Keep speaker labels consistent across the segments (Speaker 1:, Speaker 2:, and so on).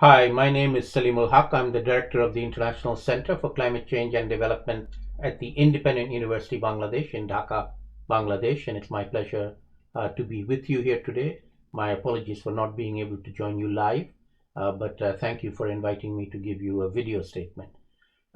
Speaker 1: Hi, my name is Saleemul Haq. I'm the director of the International Center for Climate Change and Development at the Independent University Bangladesh in Dhaka, Bangladesh, and it's my pleasure to be with you here today. My apologies for not being able to join you live, but thank you for inviting me to give you a video statement.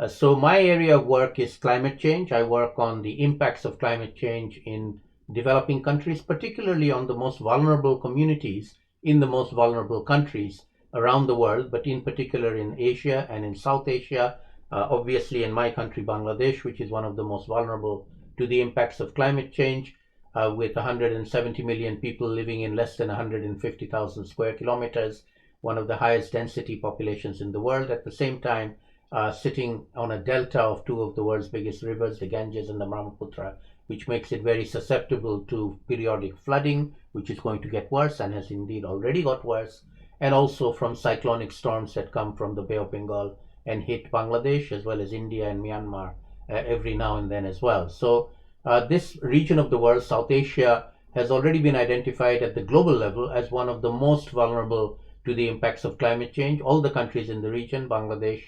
Speaker 1: So my area of work is climate change. I work on the impacts of climate change in developing countries, particularly on the most vulnerable communities in the most vulnerable countries around the world, but in particular in Asia and in South Asia, obviously in my country, Bangladesh, which is one of the most vulnerable to the impacts of climate change, with 170 million people living in less than 150,000 square kilometers, one of the highest density populations in the world. At the same time, sitting on a delta of two of the world's biggest rivers, the Ganges and the Brahmaputra, which makes it very susceptible to periodic flooding, which is going to get worse and has indeed already got worse, and also from cyclonic storms that come from the Bay of Bengal and hit Bangladesh as well as India and Myanmar every now and then as well. So this region of the world, South Asia, has already been identified at the global level as one of the most vulnerable to the impacts of climate change. All the countries in the region, Bangladesh,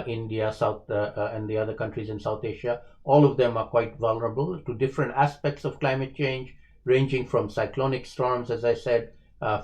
Speaker 1: India, and the other countries in South Asia, all of them are quite vulnerable to different aspects of climate change, ranging from cyclonic storms, as I said,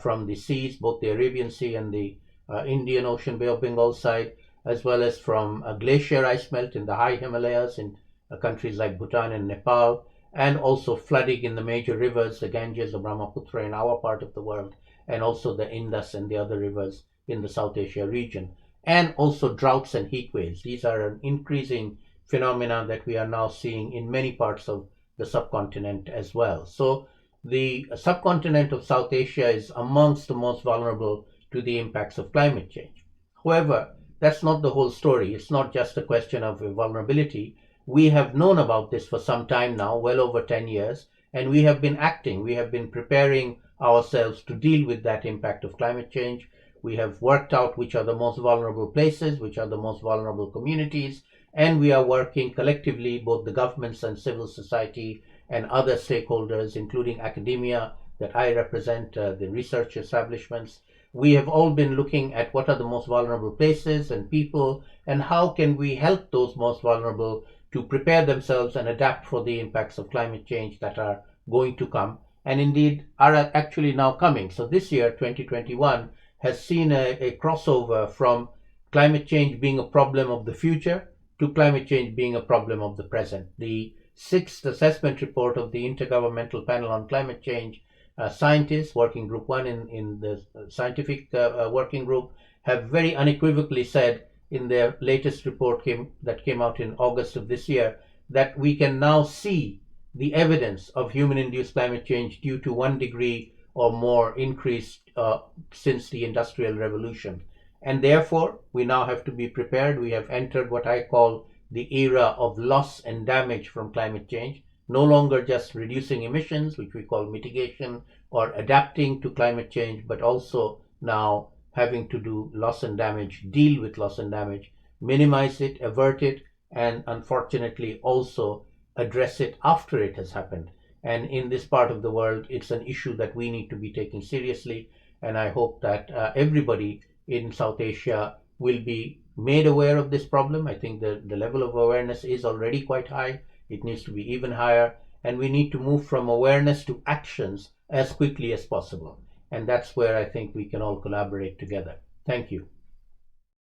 Speaker 1: from the seas, both the Arabian Sea and the Indian Ocean, Bay of Bengal side, as well as from glacier ice melt in the high Himalayas in countries like Bhutan and Nepal, and also flooding in the major rivers, the Ganges, the Brahmaputra in our part of the world, and also the Indus and the other rivers in the South Asia region, and also droughts and heat waves. These are an increasing phenomena that we are now seeing in many parts of the subcontinent as well. So the subcontinent of South Asia is amongst the most vulnerable to the impacts of climate change. However, that's not the whole story. It's not just a question of vulnerability. We have known about this for some time now, well over 10 years, and we have been acting. We have been preparing ourselves to deal with that impact of climate change. We have worked out which are the most vulnerable places, which are the most vulnerable communities, and we are working collectively, both the governments and civil society and other stakeholders, including academia that I represent, the research establishments. We have all been looking at what are the most vulnerable places and people, and how can we help those most vulnerable to prepare themselves and adapt for the impacts of climate change that are going to come, and indeed are actually now coming. So this year, 2021, has seen a crossover from climate change being a problem of the future to climate change being a problem of the present. The sixth assessment report of the Intergovernmental Panel on Climate Change, scientists, working group 1 in the scientific working group, have very unequivocally said in their latest report that came out in August of this year that we can now see the evidence of human-induced climate change due to 1 degree or more increase since the Industrial Revolution. And therefore, we now have to be prepared. We have entered what I call the era of loss and damage from climate change, no longer just reducing emissions, which we call mitigation, or adapting to climate change, but also now having to do loss and damage, deal with loss and damage, minimize it, avert it, and unfortunately also address it after it has happened. And in this part of the world, it's an issue that we need to be taking seriously. And I hope that everybody in South Asia will be made aware of this problem. I think the level of awareness is already quite high. It needs to be even higher. And we need to move from awareness to actions as quickly as possible. And that's where I think we can all collaborate together. Thank you.